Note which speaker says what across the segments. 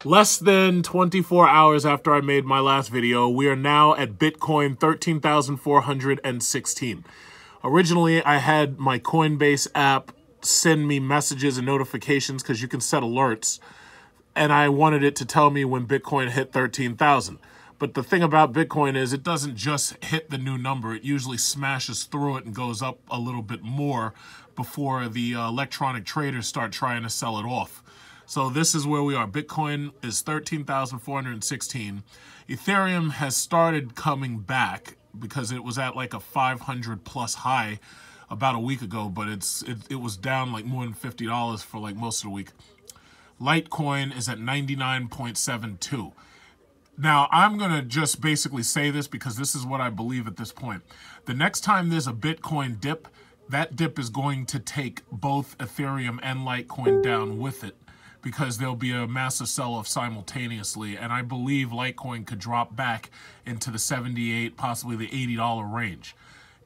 Speaker 1: Less than 24 hours after I made my last video, we are now at Bitcoin 13,416. Originally, I had my Coinbase app send me messages and notifications because you can set alerts, and I wanted it to tell me when Bitcoin hit 13,000. But the thing about Bitcoin is it doesn't just hit the new number. It usually smashes through it and goes up a little bit more before the electronic traders start trying to sell it off. So this is where we are. Bitcoin is 13,416. Ethereum has started coming back because it was at like a 500 plus high about a week ago, but it was down like more than $50 for like most of the week. Litecoin is at 99.72. Now, I'm going to just basically say this because this is what I believe at this point. The next time there's a Bitcoin dip, that dip is going to take both Ethereum and Litecoin down with it, because there'll be a massive sell-off simultaneously, and I believe Litecoin could drop back into the $78, possibly the $80 range.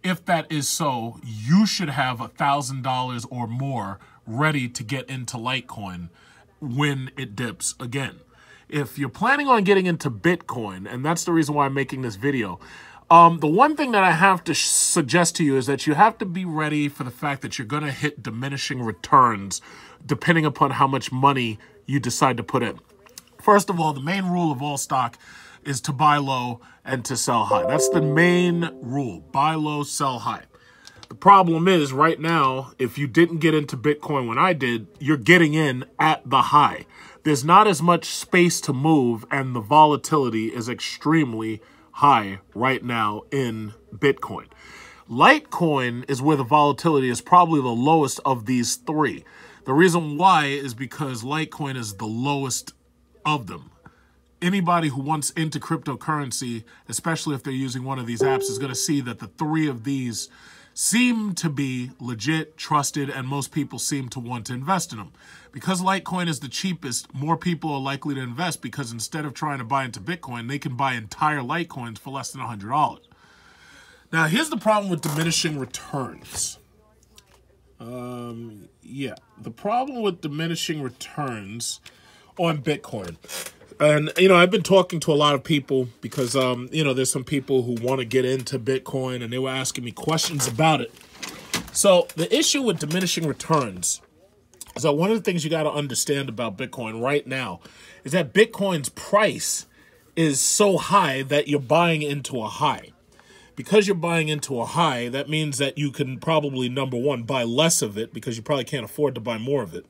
Speaker 1: If that is so, you should have $1,000 or more ready to get into Litecoin when it dips again. If you're planning on getting into Bitcoin, and that's the reason why I'm making this video, the one thing that I have to suggest to you is that you have to be ready for the fact that you're going to hit diminishing returns depending upon how much money you decide to put in. First of all, the main rule of all stock is to buy low and to sell high. That's the main rule. Buy low, sell high. The problem is right now, if you didn't get into Bitcoin when I did, you're getting in at the high. There's not as much space to move, and the volatility is extremely high right now in Bitcoin. Litecoin is where the volatility is probably the lowest of these three. The reason why is because Litecoin is the lowest of them. Anybody who wants into cryptocurrency, especially if they're using one of these apps, is going to see that the three of these seem to be legit, trusted, and most people seem to want to invest in them. Because Litecoin is the cheapest, more people are likely to invest because instead of trying to buy into Bitcoin, they can buy entire Litecoins for less than $100. Now, here's the problem with diminishing returns. The problem with diminishing returns on Bitcoin. And, I've been talking to a lot of people because, there's some people who want to get into Bitcoin and they were asking me questions about it. So the issue with diminishing returns is that one of the things you got to understand about Bitcoin right now is that Bitcoin's price is so high that you're buying into a high. Because you're buying into a high, that means that you can probably, number one, buy less of it because you probably can't afford to buy more of it.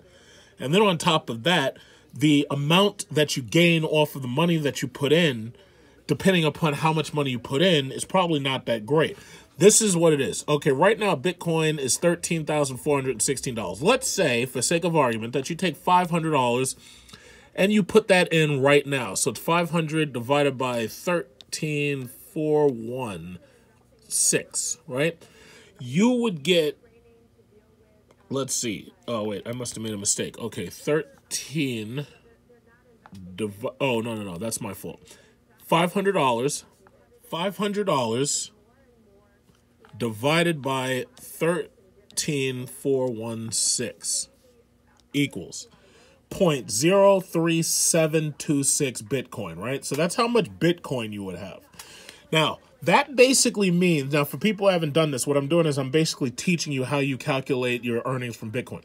Speaker 1: And then on top of that, the amount that you gain off of the money that you put in, depending upon how much money you put in, is probably not that great. This is what it is. Okay, right now Bitcoin is $13,416. Let's say, for sake of argument, that you take $500 and you put that in right now. So it's 500 divided by 13,416, right? You would get, let's see. Oh, wait, I must have made a mistake. Okay, oh, no, that's my fault. $500 divided by 13,416 equals 0.03726 Bitcoin, right? So that's how much Bitcoin you would have. Now, that basically means, now for people who haven't done this, what I'm doing is I'm basically teaching you how you calculate your earnings from Bitcoin.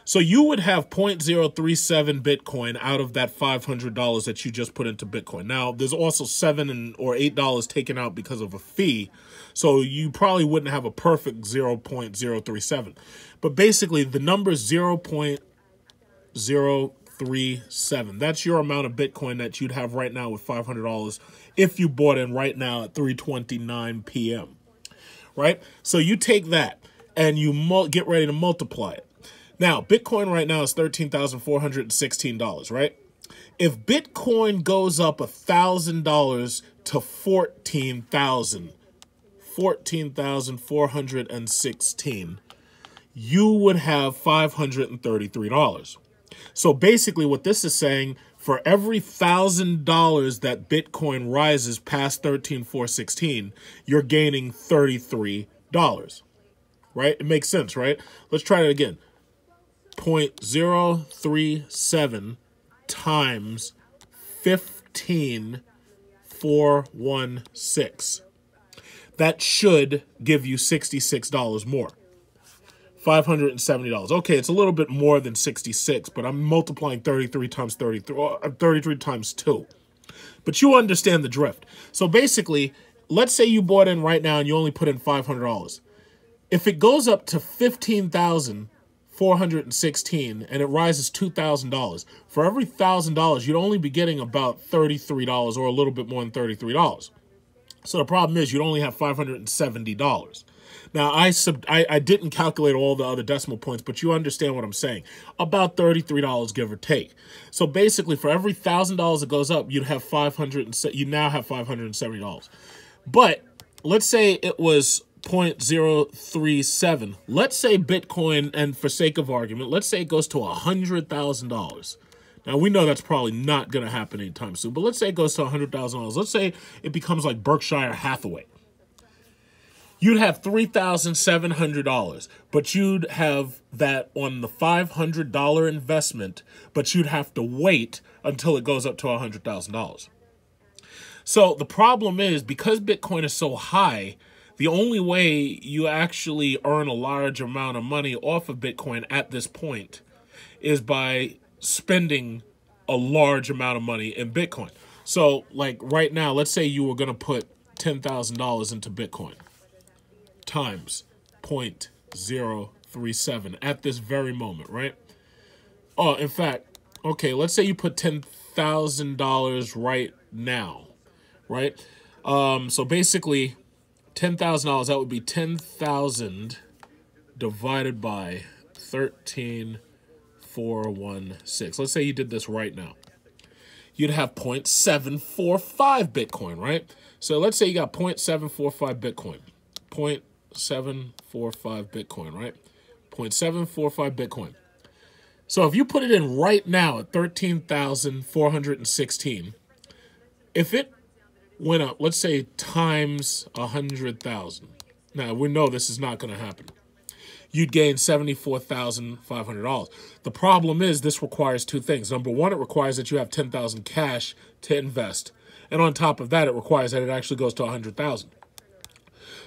Speaker 1: So you would have 0.037 Bitcoin out of that $500 that you just put into Bitcoin. Now, there's also $7 or $8 taken out because of a fee. So you probably wouldn't have a perfect 0.037. But basically, the number is 0.037. That's your amount of Bitcoin that you'd have right now with $500 if you bought in right now at 3:29 p.m. Right? So you take that and you get ready to multiply it. Now, Bitcoin right now is $13,416, right? If Bitcoin goes up $1,000 to $14,416, you would have $533. So basically what this is saying, for every $1,000 that Bitcoin rises past 13,416, you're gaining $33, right? It makes sense, right? Let's try it again. 0.037 times 15,416. That should give you $66 more. $570. Okay, it's a little bit more than 66, but I'm multiplying 33 times 33 times 2. But you understand the drift. So basically, let's say you bought in right now and you only put in $500. If it goes up to $15,416 and it rises $2,000, for every $1,000, you'd only be getting about $33 or a little bit more than $33. So the problem is you'd only have $570. Now, I didn't calculate all the other decimal points, but you understand what I'm saying. About $33, give or take. So basically, for every $1,000 that goes up, you now have $570. But let's say it was 0.037. Let's say Bitcoin, and for sake of argument, let's say it goes to $100,000. Now, we know that's probably not going to happen anytime soon, but let's say it goes to $100,000. Let's say it becomes like Berkshire Hathaway. You'd have $3,700, but you'd have that on the $500 investment, but you'd have to wait until it goes up to $100,000. So the problem is, because Bitcoin is so high, the only way you actually earn a large amount of money off of Bitcoin at this point is by spending a large amount of money in Bitcoin. So like right now, let's say you were going to put $10,000 into Bitcoin times 0.037 at this very moment, right? Oh, in fact, okay, let's say you put $10,000 right now, right? So basically $10,000, that would be 10,000 divided by 13,416. Let's say you did this right now. You'd have 0.745 Bitcoin, right? So let's say you got 0.745 Bitcoin. 0.745 Bitcoin, right? 0.745 Bitcoin. So if you put it in right now at 13,416, if it went up, let's say times 100,000. Now, we know this is not going to happen. You'd gain $74,500. The problem is this requires two things. Number one, it requires that you have 10,000 cash to invest. And on top of that, it requires that it actually goes to 100,000.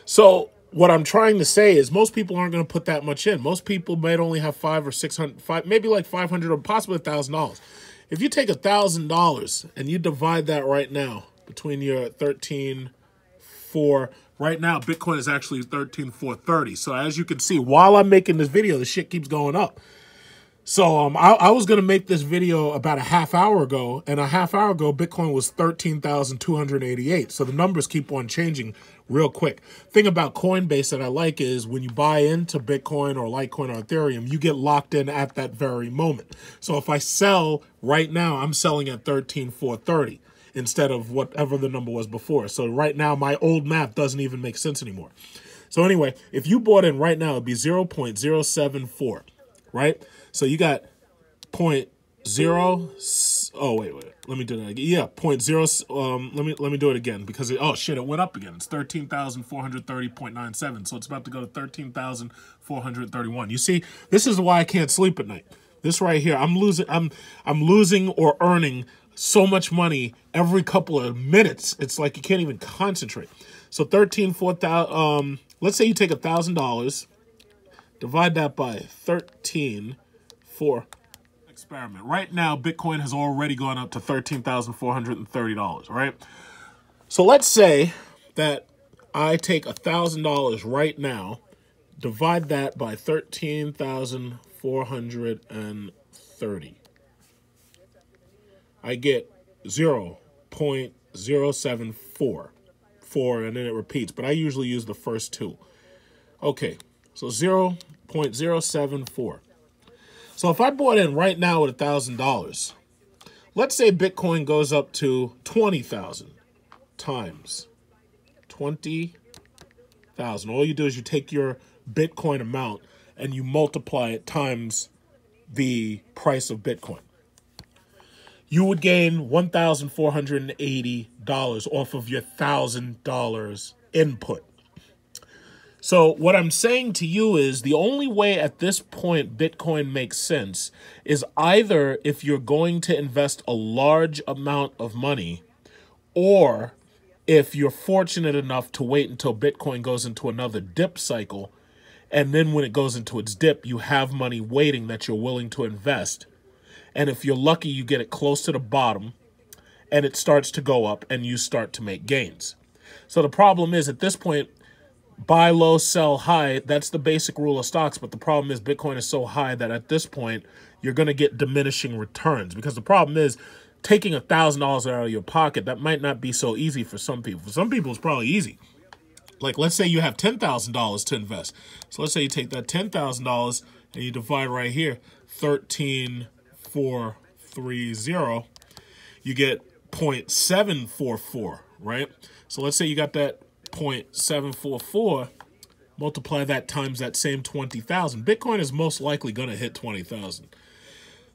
Speaker 1: So what I'm trying to say is most people aren't going to put that much in. Most people might only have $500 or $600, maybe like $500 or possibly $1,000. If you take $1,000 and you divide that right now between your 13,400, right now Bitcoin is actually 13,430. So as you can see, while I'm making this video, the shit keeps going up. So I was going to make this video about a half hour ago, and a half hour ago, Bitcoin was 13,288. So the numbers keep on changing real quick. Thing about Coinbase that I like is when you buy into Bitcoin or Litecoin or Ethereum, you get locked in at that very moment. So if I sell right now, I'm selling at 13,430 instead of whatever the number was before. So right now, my old math doesn't even make sense anymore. So anyway, if you bought in right now, it'd be 0.074, right? So you got 0.0. Oh wait. Let me do that again. Yeah, 0.0. Let me do it again because oh shit, it went up again. It's 13,430.97. So it's about to go to 13,431. You see, this is why I can't sleep at night. This right here, I'm losing or earning so much money every couple of minutes. It's like you can't even concentrate. So 4,000. Let's say you take $1,000, divide that by 13,400. Experiment. Right now, Bitcoin has already gone up to $13,430, right? So let's say that I take $1,000 right now, divide that by 13,430. I get 0.074, and then it repeats, but I usually use the first two. Okay, so 0.074. So if I bought in right now with $1,000, let's say Bitcoin goes up to 20,000 times 20,000. All you do is you take your Bitcoin amount and you multiply it times the price of Bitcoin. You would gain $1,480 off of your $1,000 input. So what I'm saying to you is the only way at this point Bitcoin makes sense is either if you're going to invest a large amount of money, or if you're fortunate enough to wait until Bitcoin goes into another dip cycle, and then when it goes into its dip, you have money waiting that you're willing to invest. And if you're lucky, you get it close to the bottom and it starts to go up and you start to make gains. So the problem is at this point, buy low, sell high. That's the basic rule of stocks. But the problem is Bitcoin is so high that at this point, you're going to get diminishing returns. Because the problem is taking $1,000 out of your pocket, that might not be so easy for some people. For some people, it's probably easy. Like, let's say you have $10,000 to invest. So let's say you take that $10,000 and you divide right here, 13,430. You get 0.744, right? So let's say you got that 0.744, multiply that times that same 20,000. Bitcoin is most likely going to hit 20,000.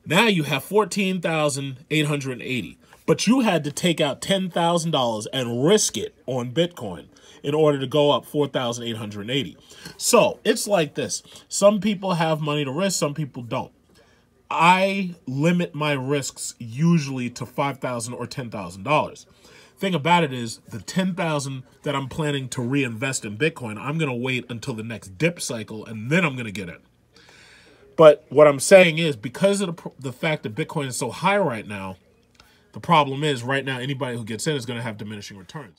Speaker 1: Now you have 14,880, but you had to take out $10,000 and risk it on Bitcoin in order to go up 4,880. So it's like this. Some people have money to risk, some people don't. I limit my risks usually to $5,000 or $10,000. Thing about it is the $10,000 that I'm planning to reinvest in Bitcoin, I'm going to wait until the next dip cycle and then I'm going to get in. But what I'm saying is because of the fact that Bitcoin is so high right now, the problem is right now anybody who gets in is going to have diminishing returns.